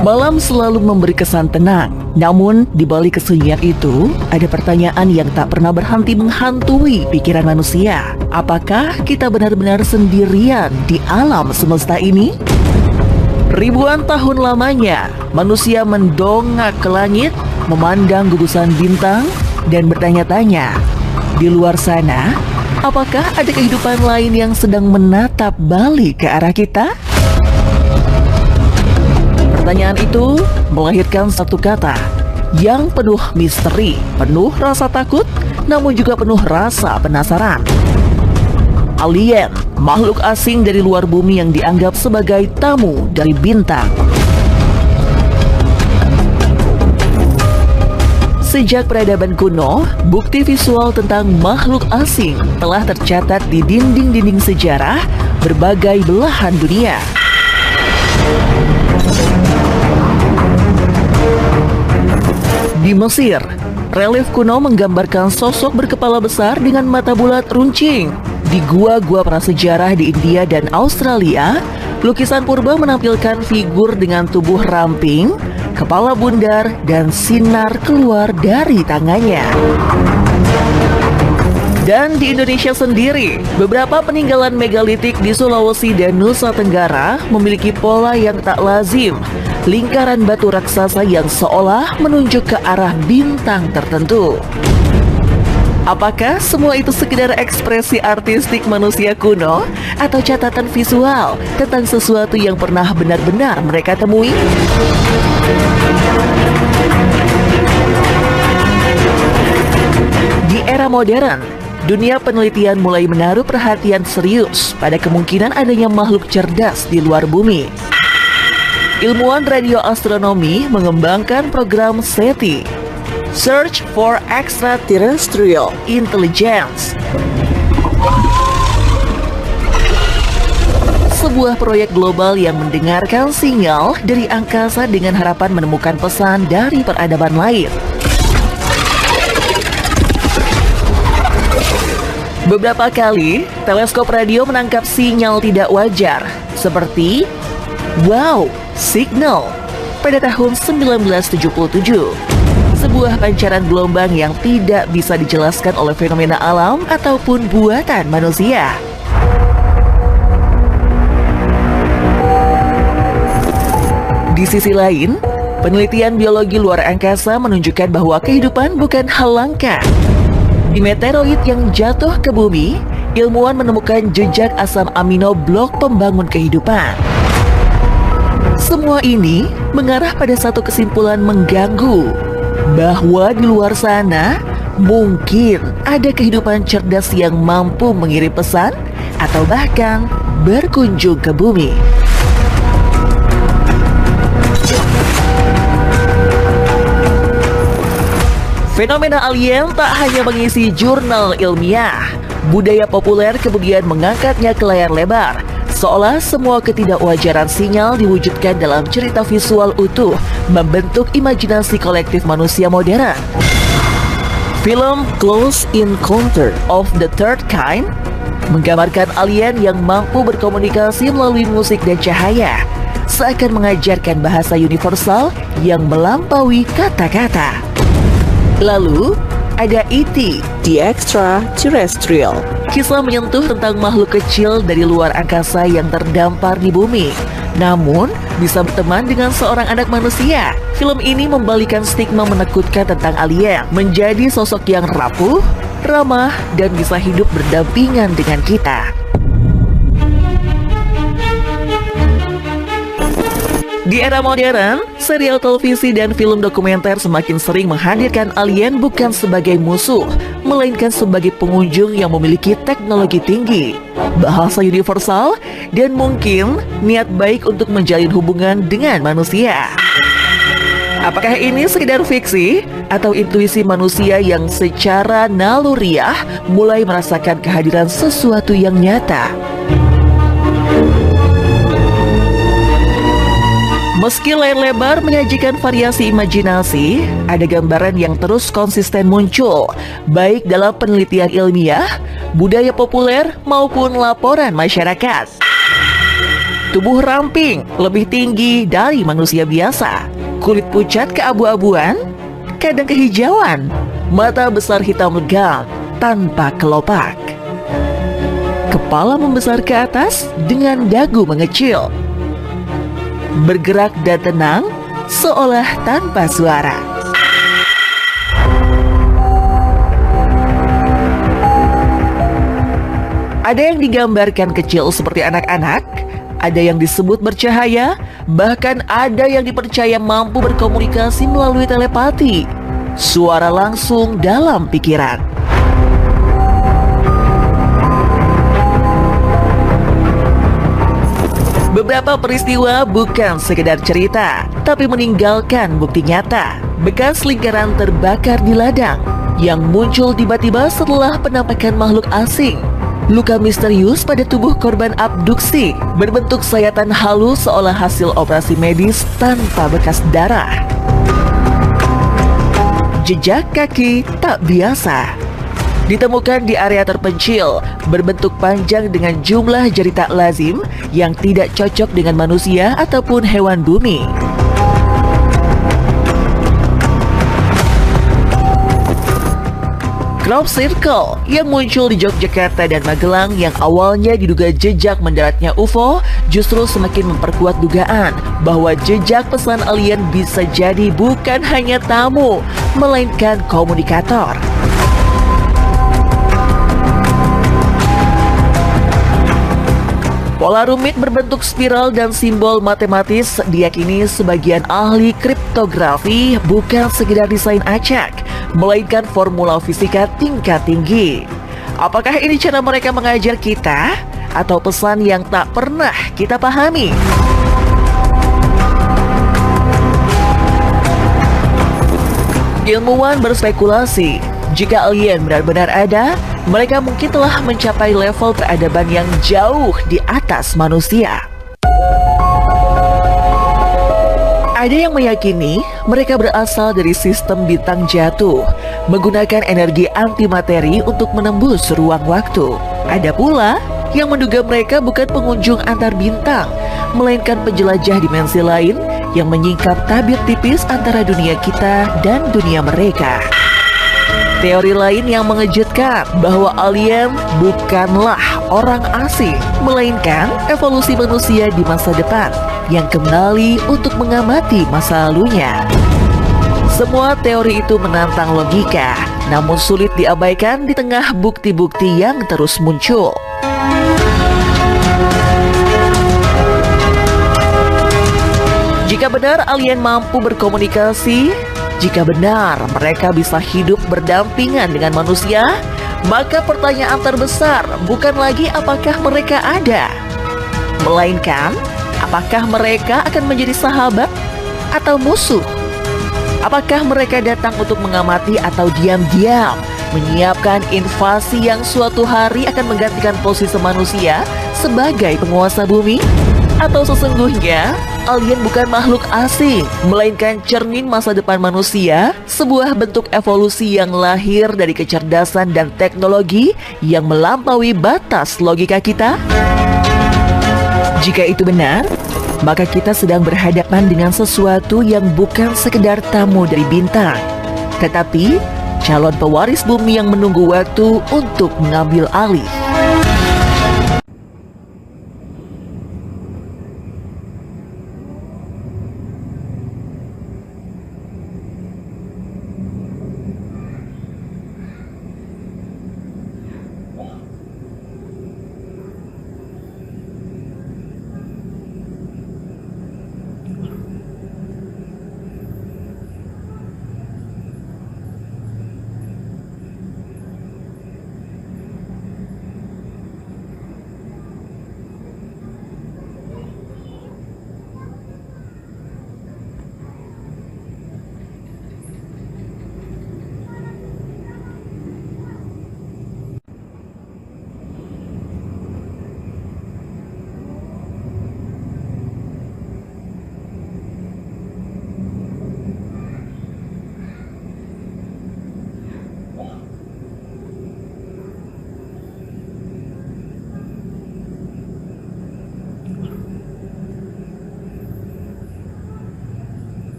Malam selalu memberi kesan tenang, namun di balik kesunyian itu, ada pertanyaan yang tak pernah berhenti menghantui pikiran manusia. Apakah kita benar-benar sendirian di alam semesta ini? Ribuan tahun lamanya, manusia mendongak ke langit, memandang gugusan bintang, dan bertanya-tanya, di luar sana, apakah ada kehidupan lain yang sedang menatap balik ke arah kita? Pertanyaan itu melahirkan satu kata yang penuh misteri, penuh rasa takut, namun juga penuh rasa penasaran. Alien, makhluk asing dari luar bumi yang dianggap sebagai tamu dari bintang. Sejak peradaban kuno, bukti visual tentang makhluk asing telah tercatat di dinding-dinding sejarah berbagai belahan dunia. Di Mesir, relief kuno menggambarkan sosok berkepala besar dengan mata bulat runcing. Di gua-gua prasejarah di India dan Australia, lukisan purba menampilkan figur dengan tubuh ramping, kepala bundar, dan sinar keluar dari tangannya. Dan di Indonesia sendiri, beberapa peninggalan megalitik di Sulawesi dan Nusa Tenggara memiliki pola yang tak lazim. Lingkaran batu raksasa yang seolah menunjuk ke arah bintang tertentu. Apakah semua itu sekedar ekspresi artistik manusia kuno atau catatan visual tentang sesuatu yang pernah benar-benar mereka temui? Di era modern, dunia penelitian mulai menaruh perhatian serius pada kemungkinan adanya makhluk cerdas di luar bumi. Ilmuwan radioastronomi mengembangkan program SETI, Search for Extraterrestrial Intelligence. Sebuah proyek global yang mendengarkan sinyal dari angkasa dengan harapan menemukan pesan dari peradaban lain. Beberapa kali, teleskop radio menangkap sinyal tidak wajar, seperti wow, signal pada tahun 1977. Sebuah pancaran gelombang yang tidak bisa dijelaskan oleh fenomena alam ataupun buatan manusia. Di sisi lain, penelitian biologi luar angkasa menunjukkan bahwa kehidupan bukan hal langka. Di meteoroid yang jatuh ke bumi, ilmuwan menemukan jejak asam amino blok pembangun kehidupan. Semua ini mengarah pada satu kesimpulan mengganggu, bahwa di luar sana mungkin ada kehidupan cerdas yang mampu mengirim pesan atau bahkan berkunjung ke bumi. Fenomena alien tak hanya mengisi jurnal ilmiah, budaya populer kemudian mengangkatnya ke layar lebar. Seolah semua ketidakwajaran sinyal diwujudkan dalam cerita visual utuh, membentuk imajinasi kolektif manusia modern. Film Close Encounter of the Third Kind menggambarkan alien yang mampu berkomunikasi melalui musik dan cahaya, seakan mengajarkan bahasa universal yang melampaui kata-kata. Lalu, ada E.T. The Extraterrestrial. Kisah menyentuh tentang makhluk kecil dari luar angkasa yang terdampar di bumi, namun bisa berteman dengan seorang anak manusia. Film ini membalikan stigma menakutkan tentang alien menjadi sosok yang rapuh, ramah, dan bisa hidup berdampingan dengan kita. Di era modern, serial televisi dan film dokumenter semakin sering menghadirkan alien bukan sebagai musuh, melainkan sebagai pengunjung yang memiliki teknologi tinggi, bahasa universal, dan mungkin niat baik untuk menjalin hubungan dengan manusia. Apakah ini sekedar fiksi atau intuisi manusia yang secara naluriah mulai merasakan kehadiran sesuatu yang nyata? Meski layar lebar menyajikan variasi imajinasi, ada gambaran yang terus konsisten muncul, baik dalam penelitian ilmiah, budaya populer, maupun laporan masyarakat. Tubuh ramping, lebih tinggi dari manusia biasa. Kulit pucat keabu-abuan, kadang kehijauan. Mata besar hitam legam, tanpa kelopak. Kepala membesar ke atas dengan dagu mengecil. Bergerak dan tenang, seolah tanpa suara. Ada yang digambarkan kecil seperti anak-anak, ada yang disebut bercahaya, bahkan ada yang dipercaya mampu berkomunikasi melalui telepati, suara langsung dalam pikiran. Beberapa peristiwa bukan sekedar cerita, tapi meninggalkan bukti nyata. Bekas lingkaran terbakar di ladang yang muncul tiba-tiba setelah penampakan makhluk asing. Luka misterius pada tubuh korban abduksi berbentuk sayatan halus seolah hasil operasi medis tanpa bekas darah. Jejak kaki tak biasa ditemukan di area terpencil, berbentuk panjang dengan jumlah jari tak lazim yang tidak cocok dengan manusia ataupun hewan bumi. Crop Circle yang muncul di Yogyakarta dan Magelang yang awalnya diduga jejak mendaratnya UFO justru semakin memperkuat dugaan bahwa jejak pesan alien bisa jadi bukan hanya tamu, melainkan komunikator. Pola rumit berbentuk spiral dan simbol matematis diyakini sebagian ahli kriptografi bukan sekedar desain acak, melainkan formula fisika tingkat tinggi. Apakah ini cara mereka mengajar kita atau pesan yang tak pernah kita pahami? Ilmuwan berspekulasi, jika alien benar-benar ada, mereka mungkin telah mencapai level peradaban yang jauh di atas manusia. Ada yang meyakini mereka berasal dari sistem bintang jatuh, menggunakan energi antimateri untuk menembus ruang waktu. Ada pula yang menduga mereka bukan pengunjung antar bintang, melainkan penjelajah dimensi lain yang menyingkap tabir tipis antara dunia kita dan dunia mereka. Teori lain yang mengejutkan bahwa alien bukanlah orang asing, melainkan evolusi manusia di masa depan yang kembali untuk mengamati masa lalunya. Semua teori itu menantang logika, namun sulit diabaikan di tengah bukti-bukti yang terus muncul. Jika benar alien mampu berkomunikasi, jika benar mereka bisa hidup berdampingan dengan manusia, maka pertanyaan terbesar bukan lagi apakah mereka ada, melainkan apakah mereka akan menjadi sahabat atau musuh? Apakah mereka datang untuk mengamati atau diam-diam menyiapkan invasi yang suatu hari akan menggantikan posisi manusia sebagai penguasa bumi? Atau sesungguhnya alien bukan makhluk asing, melainkan cermin masa depan manusia, sebuah bentuk evolusi yang lahir dari kecerdasan dan teknologi yang melampaui batas logika kita? Jika itu benar, maka kita sedang berhadapan dengan sesuatu yang bukan sekedar tamu dari bintang, tetapi calon pewaris bumi yang menunggu waktu untuk mengambil alih.